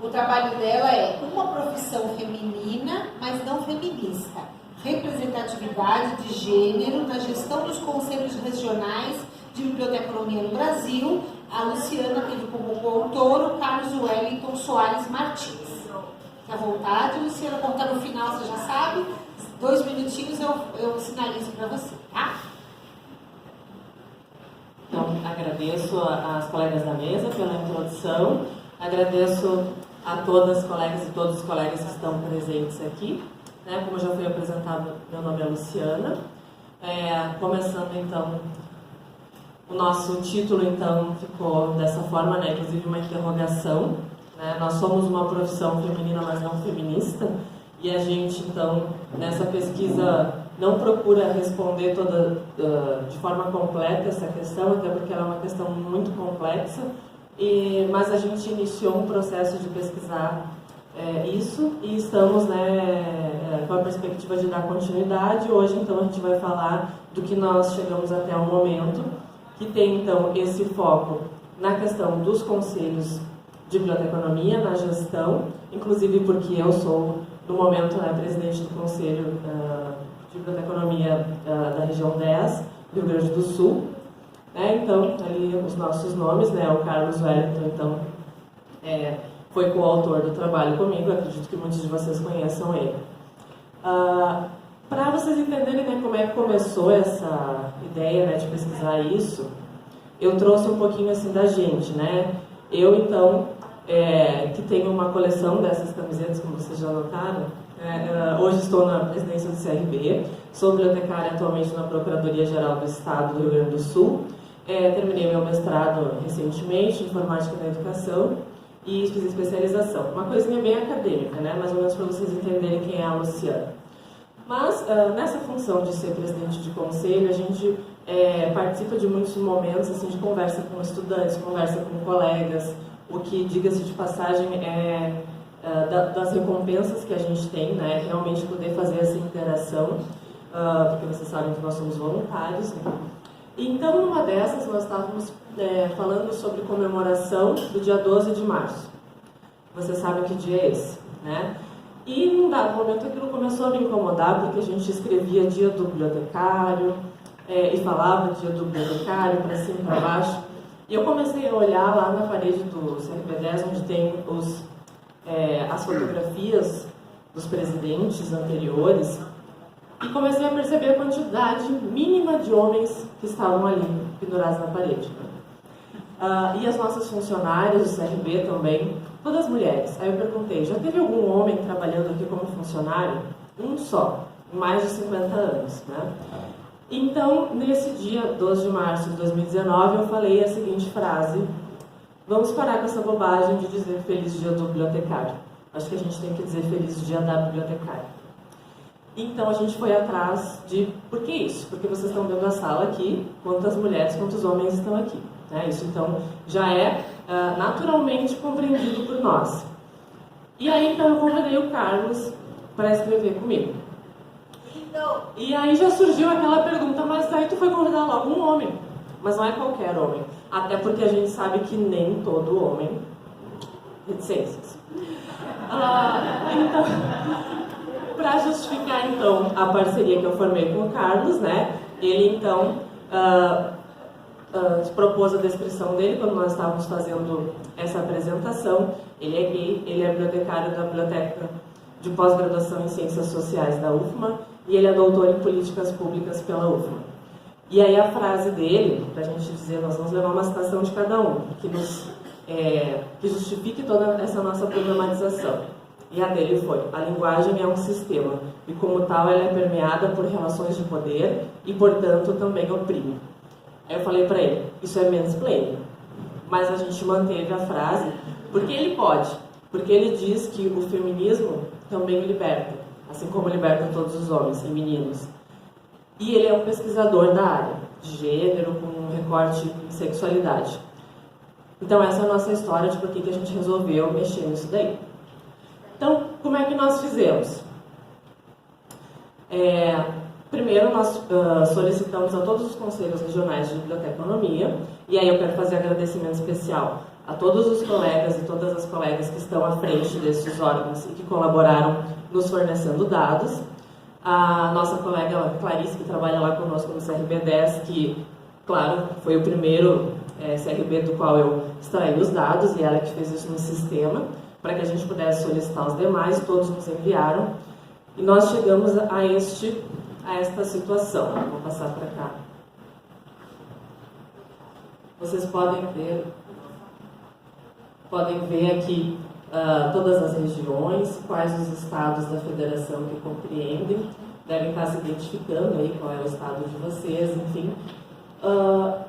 O trabalho dela é uma profissão feminina, mas não feminista. Representatividade de gênero na gestão dos conselhos regionais de biblioteconomia no Brasil. A Luciana teve como coautor o Carlos Wellington Soares Martins. Fique à vontade, Luciana, como está no final, você já sabe. 2 minutinhos eu sinalizo para você, tá? Então, agradeço às colegas da mesa pela introdução, agradeço a todas as colegas e todos os colegas que estão presentes aqui. Como já foi apresentado, meu nome é Luciana. Começando, então, o nosso título, então, ficou dessa forma, inclusive uma interrogação. Nós somos uma profissão feminina, mas não feminista, e a gente, então, nessa pesquisa, não procura responder de forma completa essa questão, até porque ela é uma questão muito complexa, mas a gente iniciou um processo de pesquisar isso e estamos com a perspectiva de dar continuidade. Hoje, então, a gente vai falar do que nós chegamos até o momento, que tem, então, esse foco na questão dos conselhos de biblioteconomia, na gestão, inclusive porque eu sou, no momento, presidente do Conselho de Biblioteconomia da região 10, do Rio Grande do Sul. Então, ali os nossos nomes, o Carlos Wellington, então, foi coautor do trabalho comigo, acredito que muitos de vocês conheçam ele. Para vocês entenderem como é que começou essa ideia de pesquisar isso, eu trouxe um pouquinho assim da gente, Eu, então, que tenho uma coleção dessas camisetas, como vocês já notaram, hoje estou na presidência do CRB, sou bibliotecária atualmente na Procuradoria-Geral do Estado do Rio Grande do Sul, terminei meu mestrado recentemente em Informática na Educação e fiz especialização. Uma coisinha bem acadêmica, mais ou menos para vocês entenderem quem é a Luciana. Mas, nessa função de ser presidente de conselho, a gente participa de muitos momentos assim, de conversa com estudantes, conversa com colegas, o que, diga-se de passagem, das recompensas que a gente tem, realmente poder fazer essa interação, porque vocês sabem que nós somos voluntários. Então, numa dessas, nós estávamos falando sobre comemoração do dia 12 de março. Vocês sabem que dia é esse, E, num dado momento, aquilo começou a me incomodar, porque a gente escrevia dia do bibliotecário, e falava dia do bibliotecário, para cima e para baixo. E eu comecei a olhar lá na parede do CRB10, onde tem as fotografias dos presidentes anteriores, e comecei a perceber a quantidade mínima de homens que estavam ali, pendurados na parede. E as nossas funcionárias do CRB também, todas mulheres. Aí eu perguntei, já teve algum homem trabalhando aqui como funcionário? Um só, em mais de 50 anos. Então, nesse dia 12 de março de 2019, eu falei a seguinte frase: vamos parar com essa bobagem de dizer feliz dia do bibliotecário. Acho que a gente tem que dizer feliz dia da bibliotecária. Então a gente foi atrás de por que isso? Porque vocês estão vendo a sala aqui, quantas mulheres, quantos homens estão aqui. Isso então já é naturalmente compreendido por nós. E aí então eu convidei o Carlos para escrever comigo. E aí já surgiu aquela pergunta, mas aí tu foi convidar logo um homem. Mas não é qualquer homem. Até porque a gente sabe que nem todo homem... Reticências. Então, para justificar então a parceria que eu formei com o Carlos, ele então propôs a descrição dele quando nós estávamos fazendo essa apresentação. Ele é gay, ele é bibliotecário da Biblioteca de Pós-Graduação em Ciências Sociais da UFMA e ele é doutor em Políticas Públicas pela UFMA. E aí a frase dele, para a gente dizer, nós vamos levar uma citação de cada um, que justifique toda essa nossa problematização. E a dele foi: a linguagem é um sistema, e como tal ela é permeada por relações de poder e, portanto, também oprime. Aí eu falei para ele, isso é mansplaining. Mas a gente manteve a frase, porque ele pode, porque ele diz que o feminismo também liberta, assim como liberta todos os homens e meninos. E ele é um pesquisador da área de gênero, com um recorte em sexualidade. Então essa é a nossa história de por que a gente resolveu mexer nisso daí. Então, como é que nós fizemos? Primeiro, nós solicitamos a todos os conselhos regionais de biblioteconomia, e aí eu quero fazer agradecimento especial a todos os colegas e todas as colegas que estão à frente desses órgãos e que colaboraram nos fornecendo dados. A nossa colega Clarice, que trabalha lá conosco no CRB10, que, claro, foi o primeiro CRB do qual eu extraí os dados, e ela que fez isso no sistema, para que a gente pudesse solicitar os demais, todos nos enviaram. E nós chegamos a esta situação. Vou passar para cá. Vocês podem ver aqui todas as regiões, quais os estados da federação que compreendem, devem estar se identificando aí qual é o estado de vocês, enfim.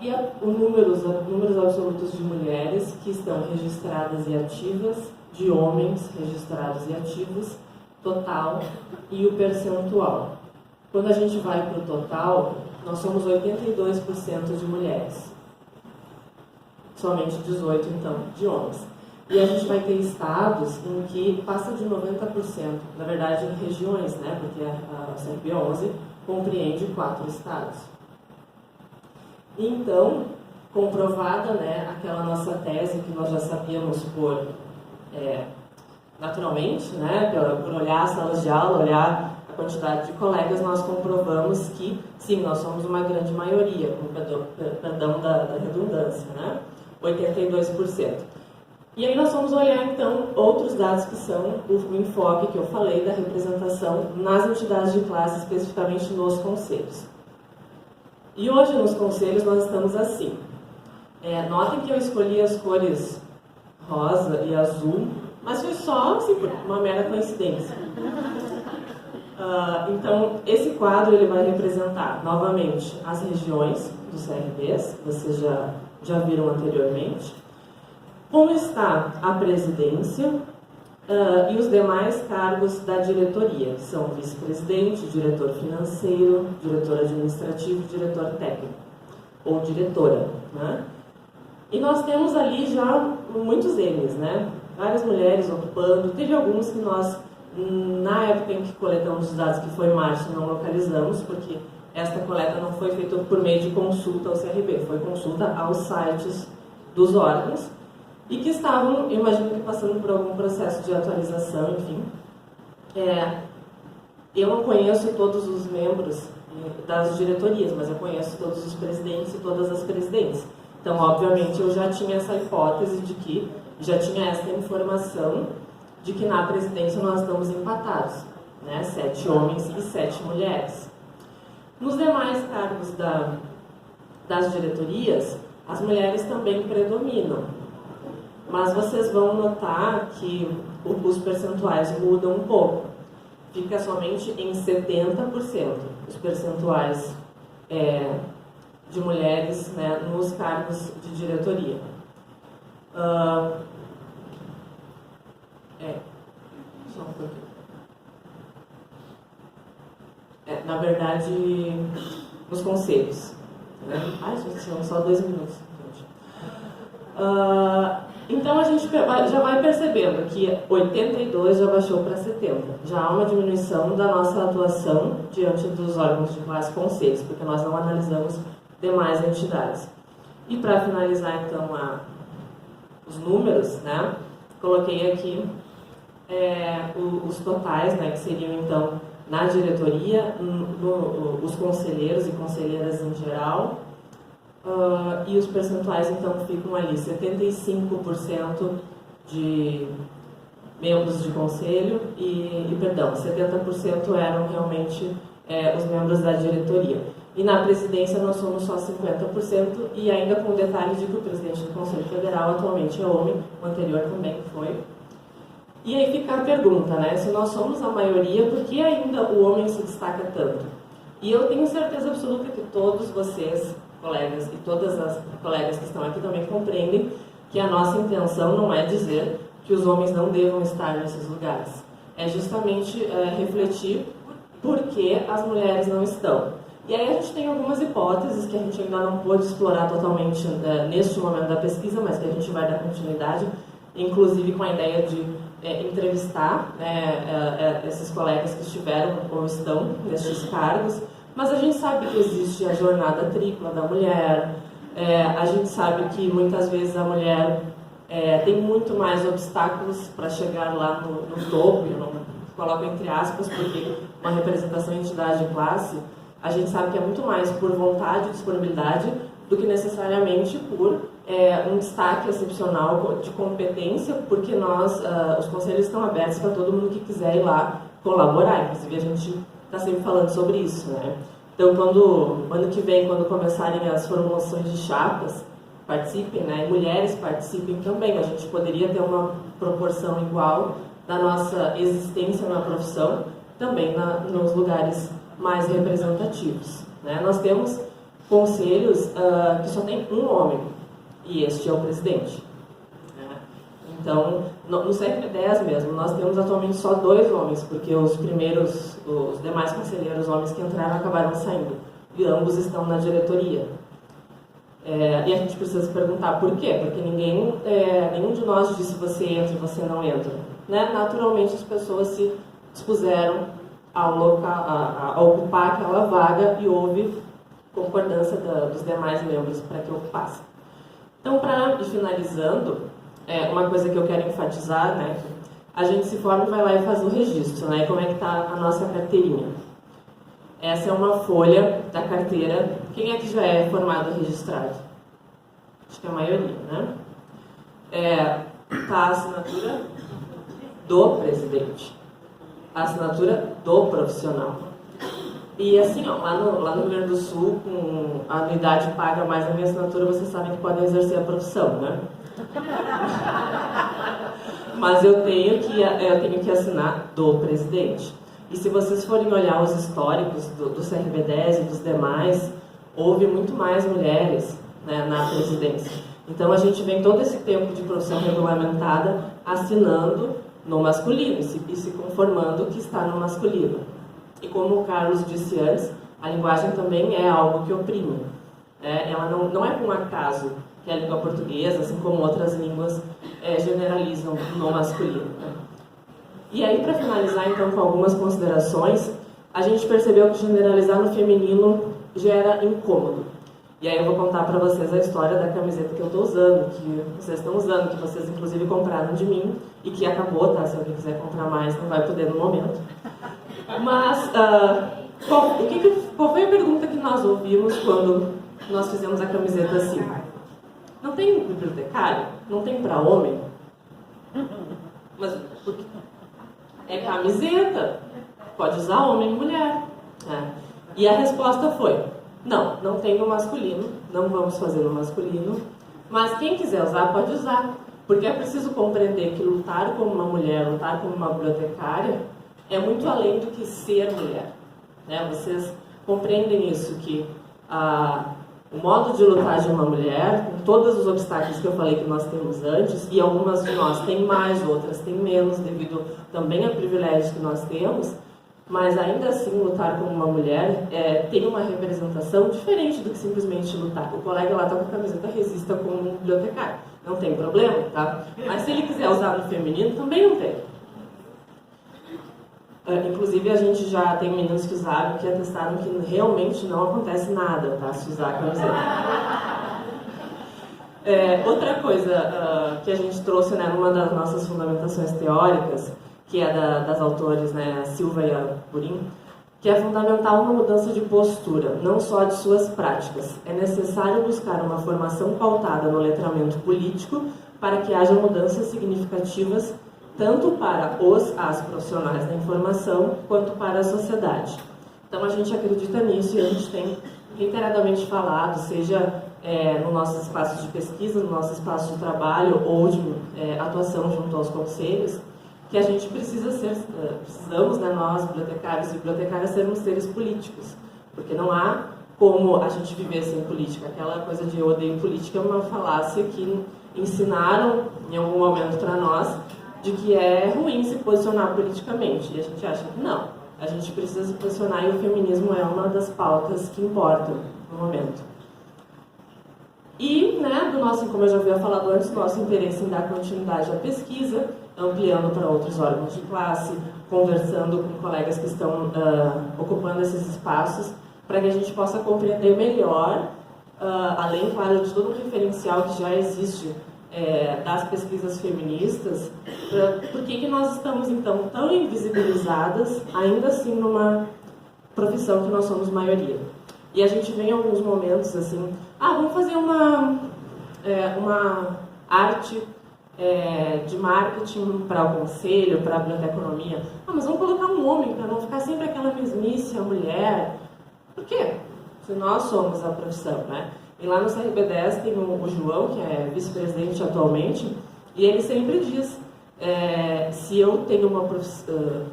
E números absolutos de mulheres que estão registradas e ativas, de homens registrados e ativos, total e o percentual. Quando a gente vai para o total, nós somos 82% de mulheres. Somente 18%, então, de homens. E a gente vai ter estados em que passa de 90%, na verdade, em regiões, né? Porque a CRB11 compreende 4 estados. Então, comprovada, né, aquela nossa tese que nós já sabíamos naturalmente, né, por olhar as salas de aula, olhar a quantidade de colegas, nós comprovamos que, sim, nós somos uma grande maioria, com perdão da redundância, né? 82%. E aí nós vamos olhar, então, outros dados que são o enfoque que eu falei da representação nas entidades de classe, especificamente nos conselhos. E hoje, nos conselhos, nós estamos assim. Notem que eu escolhi as cores rosa e azul, mas foi só assim, uma mera coincidência. Então, esse quadro ele vai representar, novamente, as regiões dos CRBs, que vocês já viram anteriormente, como está a presidência e os demais cargos da diretoria, que são vice-presidente, diretor financeiro, diretor administrativo, diretor técnico, ou diretora, né? E nós temos ali já muitos M's, né? Várias mulheres ocupando, teve alguns que nós, na época em que coletamos os dados, que foi em março, não localizamos, porque esta coleta não foi feita por meio de consulta ao CRB, foi consulta aos sites dos órgãos, e que estavam, eu imagino que passando por algum processo de atualização, enfim. Eu não conheço todos os membros das diretorias, mas eu conheço todos os presidentes e todas as presidentes. Então, obviamente, eu já tinha essa hipótese de que, já tinha essa informação de que na presidência nós estamos empatados, né? 7 homens e 7 mulheres. Nos demais cargos das diretorias, as mulheres também predominam. Mas vocês vão notar que os percentuais mudam um pouco. Fica somente em 70% os percentuais de mulheres, né, nos cargos de diretoria. Só um pouquinho. Na verdade, nos conselhos. Né? Ai, gente, são só 2 minutos. Então a gente já vai percebendo que 82 já baixou para 70. Já há uma diminuição da nossa atuação diante dos órgãos de classe conselhos, porque nós não analisamos demais entidades. E para finalizar então os números, né, coloquei aqui os totais, né, que seriam então na diretoria, os conselheiros e conselheiras em geral. E os percentuais então ficam ali, 75% de membros de conselho e 70% eram realmente os membros da diretoria. E na presidência nós somos só 50%, e ainda com o detalhe de que o presidente do Conselho Federal atualmente é homem, o anterior também foi. E aí fica a pergunta, né, se nós somos a maioria, por que ainda o homem se destaca tanto? E eu tenho certeza absoluta que todos vocês, colegas, e todas as colegas que estão aqui também compreendem que a nossa intenção não é dizer que os homens não devam estar nesses lugares. É justamente refletir por que as mulheres não estão. E aí a gente tem algumas hipóteses que a gente ainda não pôde explorar totalmente neste momento da pesquisa, mas que a gente vai dar continuidade, inclusive com a ideia de entrevistar esses colegas que estiveram ou estão nestes cargos. Mas a gente sabe que existe a jornada tripla da mulher, a gente sabe que muitas vezes a mulher tem muito mais obstáculos para chegar lá no topo, eu não coloco entre aspas, porque uma representação em entidade de classe, a gente sabe que é muito mais por vontade e disponibilidade do que necessariamente por um destaque excepcional de competência, porque os conselhos estão abertos para todo mundo que quiser ir lá colaborar. Inclusive, a gente está sempre falando sobre isso, né? Então, ano que vem, quando começarem as formulações de chapas, participem, né? E mulheres participem também. A gente poderia ter uma proporção igual da nossa existência na profissão, também nos lugares mais representativos, né? Nós temos conselhos que só tem um homem, e este é o presidente. Então, no CRP10 mesmo, nós temos atualmente só 2 homens, porque os demais conselheiros homens que entraram acabaram saindo, e ambos estão na diretoria. E a gente precisa se perguntar por quê? Porque nenhum de nós disse você entra e você não entra, né? Naturalmente as pessoas se dispuseram a ocupar aquela vaga e houve concordância dos demais membros para que ocupassem. Então, para ir finalizando, uma coisa que eu quero enfatizar, né? A gente se forma e vai lá e faz o registro, né? Como é que está a nossa carteirinha? Essa é uma folha da carteira. Quem é que já é formado registrado? Acho que a maioria, né? Tá a assinatura do presidente, a assinatura do profissional. E assim, ó, lá no Rio Grande do Sul, com a anuidade paga mais a minha assinatura, vocês sabem que podem exercer a profissão, né? Mas eu tenho que assinar do presidente. E se vocês forem olhar os históricos do CRB10 e dos demais, houve muito mais mulheres, né, na presidência. Então a gente vem todo esse tempo de profissão regulamentada assinando no masculino e se conformando que está no masculino. E como o Carlos disse antes, a linguagem também é algo que oprime. Ela não é por um acaso que a língua portuguesa, assim como outras línguas, generalizam no masculino, né? E aí, para finalizar, então, com algumas considerações, a gente percebeu que generalizar no feminino gera incômodo. E aí eu vou contar para vocês a história da camiseta que eu estou usando, que vocês estão usando, que vocês, inclusive, compraram de mim, e que acabou, tá? Se alguém quiser comprar mais, não vai poder no momento. Mas, qual foi a pergunta que nós ouvimos quando nós fizemos a camiseta assim? Não tem bibliotecário? Não tem para homem? Mas por quê? É camiseta, pode usar homem e mulher. E a resposta foi, não tem no masculino, não vamos fazer no masculino, mas quem quiser usar, pode usar. Porque é preciso compreender que lutar como uma mulher, lutar como uma bibliotecária, é muito além do que ser mulher, né? Vocês compreendem isso, que o modo de lutar de uma mulher, com todos os obstáculos que eu falei que nós temos antes, e algumas de nós têm mais, outras têm menos, devido também a privilégios que nós temos, mas ainda assim lutar como uma mulher tem uma representação diferente do que simplesmente lutar. O colega lá está com a camiseta Resista como um bibliotecário, não tem problema, tá? Mas se ele quiser usar no feminino, também não tem. Inclusive, a gente já tem meninos que usaram, que atestaram que realmente não acontece nada, tá? Se usar a camiseta. Outra coisa que a gente trouxe, né, numa das nossas fundamentações teóricas, que é das autores, né, Silva e Apurim, que é fundamental uma mudança de postura, não só de suas práticas. É necessário buscar uma formação pautada no letramento político para que haja mudanças significativas tanto para as profissionais da informação, quanto para a sociedade. Então, a gente acredita nisso e a gente tem reiteradamente falado, seja no nosso espaço de pesquisa, no nosso espaço de trabalho ou de atuação junto aos conselhos, que a gente precisamos, né, nós, bibliotecários e bibliotecárias, sermos seres políticos, porque não há como a gente viver sem política. Aquela coisa de eu odeio política é uma falácia que ensinaram em algum momento para nós, de que é ruim se posicionar politicamente. E a gente acha que não. A gente precisa se posicionar e o feminismo é uma das pautas que importam no momento. E, né, como eu já havia falado antes, nosso interesse em dar continuidade à pesquisa, ampliando para outros órgãos de classe, conversando com colegas que estão ocupando esses espaços, para que a gente possa compreender melhor, além, claro, de todo o referencial que já existe das pesquisas feministas, por que nós estamos, então, tão invisibilizadas, ainda assim, numa profissão que nós somos maioria. E a gente vê em alguns momentos, assim, vamos fazer uma arte de marketing para o conselho, para a biblioteconomia. Mas vamos colocar um homem, para não ficar sempre aquela mesmice, a mulher. Por quê? Se nós somos a profissão, né? E lá no CRB10 tem o João, que é vice-presidente atualmente, e ele sempre diz, se eu tenho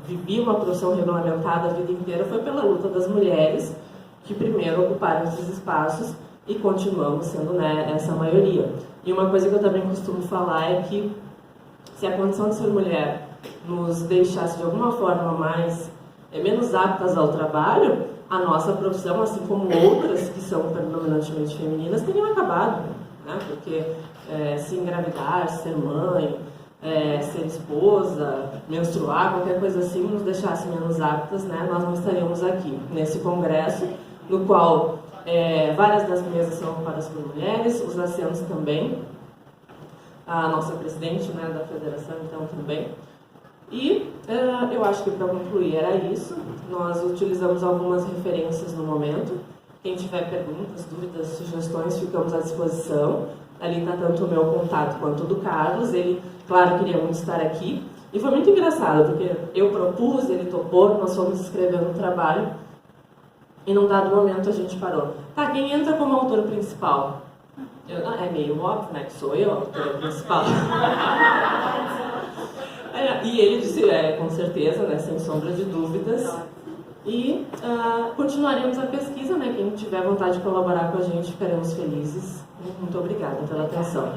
vivi uma profissão regulamentada a vida inteira, foi pela luta das mulheres que primeiro ocuparam esses espaços e continuamos sendo, né, essa maioria. E uma coisa que eu também costumo falar é que se a condição de ser mulher nos deixasse de alguma forma menos aptas ao trabalho, a nossa profissão, assim como outras que são predominantemente femininas, teriam acabado, né? Porque se engravidar, ser mãe, ser esposa, menstruar, qualquer coisa assim, nos deixasse menos aptas, né? Nós não estaríamos aqui nesse congresso, no qual várias das mesas são ocupadas por mulheres, os assentos também, a nossa presidente, né, da federação, então, também. E eu acho que, para concluir, era isso. Nós utilizamos algumas referências no momento. Quem tiver perguntas, dúvidas, sugestões, ficamos à disposição. Ali está tanto o meu contato quanto o do Carlos. Ele, claro, queria muito estar aqui. E foi muito engraçado, porque eu propus, ele topou, nós fomos escrevendo um trabalho. E num dado momento a gente parou. Quem entra como autor principal? É meio óbvio, né, que sou eu a autora principal. E ele disse, com certeza, né, sem sombra de dúvidas. E continuaremos a pesquisa, né? Quem tiver vontade de colaborar com a gente, ficaremos felizes. Muito obrigada pela atenção.